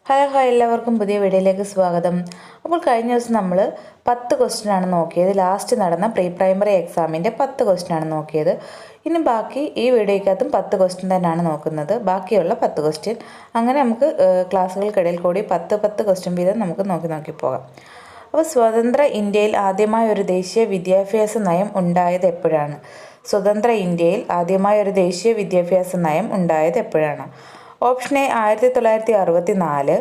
Hello എല്ലാവർക്കും പുതിയ വീഡിയോയിലേക്ക് സ്വാഗതം. അപ്പോൾ കഴിഞ്ഞ ദിവസം നമ്മൾ 10 ക്വസ്റ്റ്യനാണ് നോക്കിയത്. ലാസ്റ്റ് നടന്ന പ്രീ പ്രൈമറി എക്സാമിൻ്റെ 10 ക്വസ്റ്റ്യനാണ് നോക്കിയത്. ഇനി ബാക്കി ഈ വീഡിയോയ്ക്കകത്തും 10 ക്വസ്റ്റ്യൻ തന്നെയാണ് നോക്കുന്നത്. ബാക്കിയുള്ള 10 ക്വസ്റ്റ്യൻ അങ്ങനെ നമുക്ക് ക്ലാസ്സുകൾക്കിടയിൽ കൂടി 10 ക്വസ്റ്റ്യൻ വീതം നമുക്ക് നോക്കി പോകാം. അപ്പോൾ സ്വതന്ത്ര ഇന്ത്യയിൽ ആദ്യമായ ഒരു ദേശീയ വിദ്യാഭ്യാസ നയം ഉണ്ടായത് എപ്പോഴാണ്? സ്വതന്ത്ര ഇന്ത്യയിൽ ആദ്യമായ ഒരു ദേശീയ വിദ്യാഭ്യാസ നയം ഉണ്ടായത് എപ്പോഴാണ്? Option A 1964,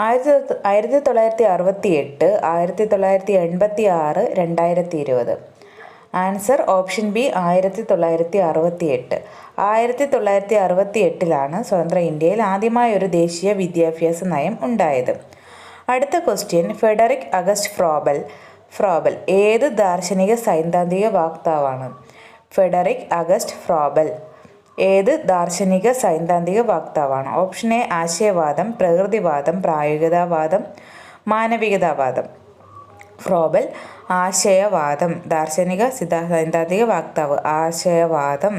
1968, 1986, 2020. Answer option B 1968. 1968 സ്വതന്ത്ര ഇന്ത്യയിൽ ആദ്യമായ ഒരു ദേശീയ വിദ്യാഭ്യാസ നയം ഉണ്ടായത്. അടുത്ത ക്വസ്റ്റ്യൻ, ഫെഡറിക് അഗസ്റ്റ് ഫ്രോബൽ ഏത് ദാർശനിക സൈദ്ധാന്തിക വക്താവാണ്? ഫെഡറിക് അഗസ്റ്റ് ഫ്രോബൽ ഏത് ദാർശനിക സൈദ്ധാന്തിക വക്താവാണ്? ഓപ്ഷൻ എ ആശയവാദം, പ്രകൃതിവാദം, പ്രായോഗികതാവാദം, മാനവികതാവാദം. ഫ്രോബൽ ആശയവാദം, ദാർശനിക സൈദ്ധാന്തിക വക്താവ് ആശയവാദം.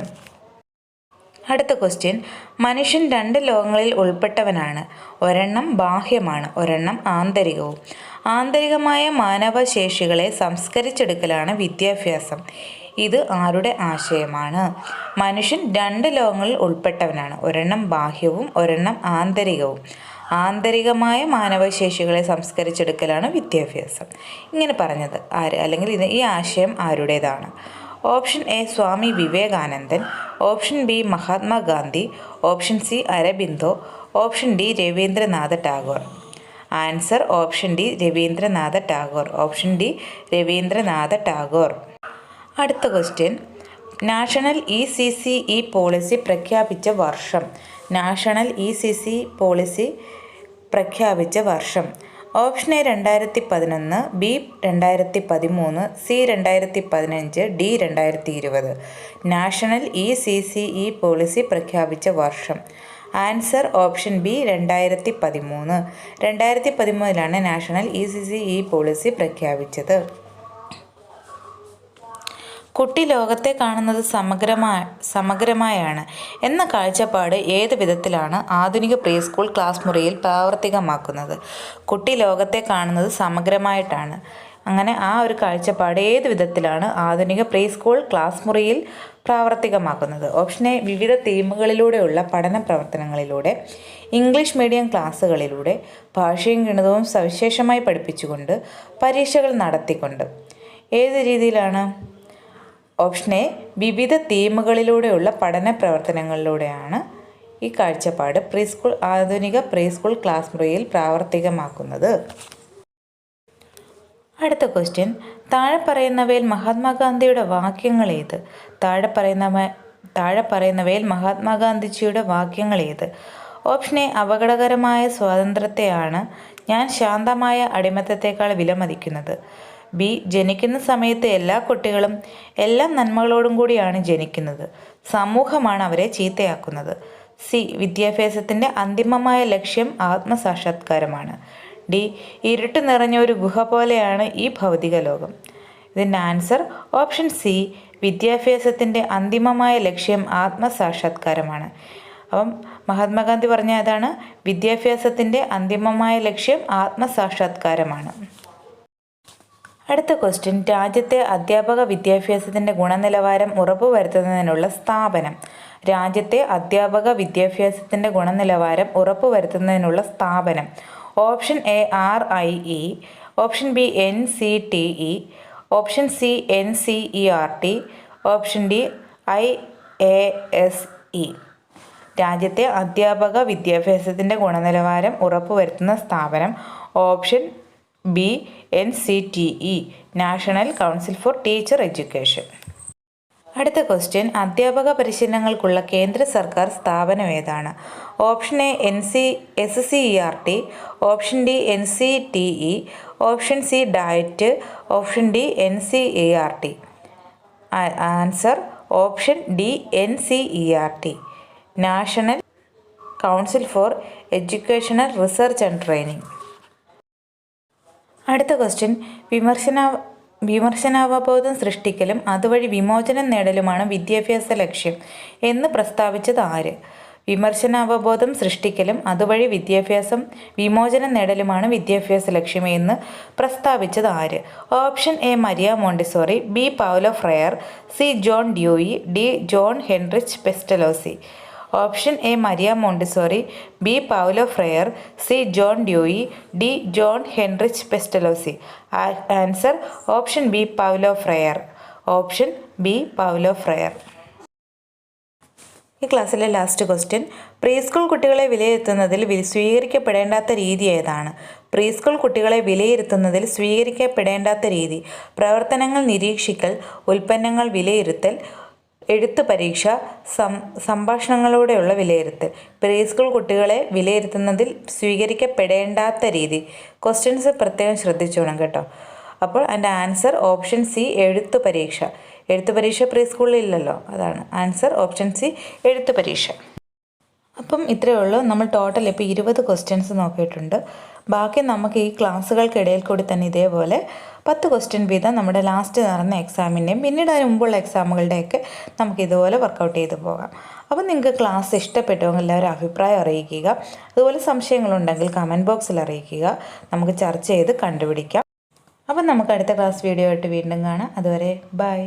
അടുത്ത ക്വസ്റ്റ്യൻ, മനുഷ്യൻ 2 ലോകങ്ങളിൽ ഉൾപ്പെട്ടവനാണ്. ഒരെണ്ണം ബാഹ്യമാണ്, ഒരെണ്ണം ആന്തരികവും. ആന്തരികമായ മാനവശേഷികളെ സംസ്കരിച്ചെടുക്കലാണ് വിദ്യാഭ്യാസം. ഇത് ആരുടെ ആശയമാണ്? മനുഷ്യൻ 2 ലോകങ്ങളിൽ ഉൾപ്പെട്ടവനാണ്. ഒരെണ്ണം ബാഹ്യവും ഒരെണ്ണം ആന്തരികവും. ആന്തരികമായ മാനവശേഷികളെ സംസ്കരിച്ചെടുക്കലാണ് വിദ്യാഭ്യാസം. ഇങ്ങനെ പറഞ്ഞത് ആര്, അല്ലെങ്കിൽ ഈ ആശയം ആരുടേതാണ്? Option A Swami Vivekanandan, option B Mahatma Gandhi, option C Aurobindo, option D Rabindranath Tagore. Answer option D Rabindranath Tagore. Option D Rabindranath Tagore. അടുത്ത ക്വസ്റ്റ്യൻ, നാഷണൽ ECCE പോളിസി പ്രഖ്യാപിച്ച വർഷം. നാഷണൽ ECCE പോളിസി പ്രഖ്യാപിച്ച വർഷം. Option A 2011, B 2013, C 2015, D 2020. National ECCE policy പ്രഖ്യാപിച്ച വർഷം. Answer option B 2013. 2013 national ECCE policy പ്രഖ്യാപിച്ചത്. കുട്ടി ലോകത്തെ കാണുന്നത് സമഗ്രമായാണ് എന്ന കാഴ്ചപ്പാട് ഏത് വിധത്തിലാണ് ആധുനിക പ്രീ സ്കൂൾ ക്ലാസ് മുറിയിൽ പ്രാവർത്തികമാക്കുന്നത്? കുട്ടി ലോകത്തെ കാണുന്നത് സമഗ്രമായിട്ടാണ്. അങ്ങനെ ആ ഒരു കാഴ്ചപ്പാട് ഏത് വിധത്തിലാണ് ആധുനിക പ്രീ സ്കൂൾ ക്ലാസ് മുറിയിൽ പ്രാവർത്തികമാക്കുന്നത്? ഓപ്ഷൻ എ വിവിധ തീമുകളിലൂടെയുള്ള പഠന പ്രവർത്തനങ്ങളിലൂടെ, ഇംഗ്ലീഷ് മീഡിയം ക്ലാസ്സുകളിലൂടെ, ഭാഷയും ഗണിതവും സവിശേഷമായി പഠിപ്പിച്ചുകൊണ്ട്, പരീക്ഷകൾ നടത്തിക്കൊണ്ട്. ഏത് രീതിയിലാണ്? ഓപ്ഷൻ എ വിവിധ തീമുകളിലൂടെയുള്ള പഠന പ്രവർത്തനങ്ങളിലൂടെയാണ് ഈ കാഴ്ചപ്പാട് ആധുനിക പ്രീ സ്കൂൾ ക്ലാസ് മുറിയിൽ പ്രാവർത്തികമാക്കുന്നത്. അടുത്ത ക്വസ്റ്റ്യൻ, താഴെ പറയുന്നവയിൽ മഹാത്മാഗാന്ധിയുടെ വാക്യങ്ങൾ ഏത്? താഴെ പറയുന്നവയിൽ മഹാത്മാഗാന്ധിജിയുടെ വാക്യങ്ങൾ ഏത്? ഓപ്ഷൻ എ അപകടകരമായ സ്വാതന്ത്ര്യത്തെയാണ് ഞാൻ ശാന്തമായ അടിമത്തത്തേക്കാൾ വിലമതിക്കുന്നത്. ബി ജനിക്കുന്ന സമയത്ത് എല്ലാ കുട്ടികളും എല്ലാ നന്മകളോടും കൂടിയാണ് ജനിക്കുന്നത്. സമൂഹമാണ് അവരെ ചീത്തയാക്കുന്നത്. സി വിദ്യാഭ്യാസത്തിൻ്റെ അന്തിമമായ ലക്ഷ്യം ആത്മസാക്ഷാത്കാരമാണ്. ഡി ഇരുട്ട് നിറഞ്ഞ ഒരു ഗുഹ പോലെയാണ് ഈ ഭൗതിക ലോകം. ഇതിൻ്റെ ആൻസർ ഓപ്ഷൻ സി വിദ്യാഭ്യാസത്തിൻ്റെ അന്തിമമായ ലക്ഷ്യം ആത്മസാക്ഷാത്കാരമാണ്. അപ്പം മഹാത്മാഗാന്ധി പറഞ്ഞ അതാണ്, വിദ്യാഭ്യാസത്തിൻ്റെ അന്തിമമായ ലക്ഷ്യം ആത്മസാക്ഷാത്കാരമാണ്. അടുത്ത ക്വസ്റ്റ്യൻ, രാജ്യത്തെ അധ്യാപക വിദ്യാഭ്യാസത്തിൻ്റെ ഗുണനിലവാരം ഉറപ്പുവരുത്തുന്നതിനുള്ള സ്ഥാപനം. രാജ്യത്തെ അധ്യാപക വിദ്യാഭ്യാസത്തിൻ്റെ ഗുണനിലവാരം ഉറപ്പുവരുത്തുന്നതിനുള്ള സ്ഥാപനം. Option A RIE, option B NCTE, option C NCERT, option D IASE. രാജ്യത്തെ അധ്യാപക വിദ്യാഭ്യാസത്തിൻ്റെ ഗുണനിലവാരം ഉറപ്പുവരുത്തുന്ന സ്ഥാപനം. Option B NCTE, national council for teacher education. അടുത്ത ക്വസ്റ്റ്യൻ, അധ്യാപക പരിശീലനങ്ങൾക്കുള്ള കേന്ദ്ര സർക്കാർ സ്ഥാപനം ഏതാണ്? Option A SCERT, option D NCTE, option C DIET, option D NCERT. Answer option D NCERT, national council for educational research and training. അടുത്ത question, വിമർശനാവബോധം സൃഷ്ടിക്കലും അതുവഴി വിമോചനം നേടലുമാണ് വിദ്യാഭ്യാസ ലക്ഷ്യം എന്ന് പ്രസ്താവിച്ചത് ആര്? വിമർശനാവബോധം സൃഷ്ടിക്കലും അതുവഴി വിദ്യാഭ്യാസം വിമോചനം നേടലുമാണ് വിദ്യാഭ്യാസ ലക്ഷ്യം എന്ന് പ്രസ്താവിച്ചത് ആര്? Option A Maria Montessori, B Paulo fryer, C John Dewey, D John Heinrich Pestalozzi. Option A Maria Montessori, B Paulo fryer, C John Dewey, D John Heinrich Pestalozzi. Answer option B Paulo fryer. Option B Paulo fryer. ഈ ക്ലാസ്സിലെ last question, pre school കുട്ടികളെ വിലയിരുത്തുന്നതിൽ സ്വീകരിക്കപ്പെടേണ്ടാത്ത രീതി ഏതാണ്? Pre school കുട്ടികളെ വിലയിരുത്തുന്നതിൽ സ്വീകരിക്കപ്പെടേണ്ടാത്ത രീതി: പ്രവർത്തനങ്ങൾ നിരീക്ഷിക്കൽ, ഉൽപ്പന്നങ്ങൾ വിലയിരുത്തൽ, എഴുത്ത് പരീക്ഷ, സംഭാഷണങ്ങളിലൂടെയുള്ള വിലയിരുത്തൽ. പ്രീ സ്കൂൾ കുട്ടികളെ വിലയിരുത്തുന്നതിൽ സ്വീകരിക്കപ്പെടേണ്ടാത്ത രീതി. ക്വസ്റ്റ്യൻസ് പ്രത്യേകം ശ്രദ്ധിച്ചോണം കേട്ടോ. അപ്പോൾ അതിൻ്റെ ആൻസർ ഓപ്ഷൻ സി എഴുത്ത് പരീക്ഷ. എഴുത്ത് പരീക്ഷ പ്രീ സ്കൂളിൽ ഇല്ലല്ലോ, അതാണ് ആൻസർ ഓപ്ഷൻ സി എഴുത്ത് പരീക്ഷ. അപ്പം ഇത്രയേ ഉള്ളൂ. നമ്മൾ ടോട്ടൽ ഇപ്പോൾ 20 ക്വസ്റ്റ്യൻസ് നോക്കിയിട്ടുണ്ട്. ബാക്കി നമുക്ക് ഈ ക്ലാസ്സുകൾക്കിടയിൽ കൂടി തന്നെ ഇതേപോലെ 10 ക്വസ്റ്റ്യൻ വീതം നമ്മുടെ ലാസ്റ്റ് നടന്ന എക്സാമിൻ്റെയും പിന്നീട് അതിന് മുമ്പുള്ള എക്സാമുകളുടെയൊക്കെ നമുക്ക് ഇതുപോലെ വർക്കൗട്ട് ചെയ്ത് പോകാം. അപ്പം നിങ്ങൾക്ക് ക്ലാസ് ഇഷ്ടപ്പെട്ടുവെങ്കിൽ എല്ലാവരും അഭിപ്രായം അറിയിക്കുക. അതുപോലെ സംശയങ്ങളുണ്ടെങ്കിൽ കമൻറ്റ് ബോക്സിൽ അറിയിക്കുക. നമുക്ക് ചർച്ച ചെയ്ത് കണ്ടുപിടിക്കാം. അപ്പം നമുക്ക് അടുത്ത ക്ലാസ് വീഡിയോ ആയിട്ട് വീണ്ടും കാണാം. അതുവരെ ബൈ.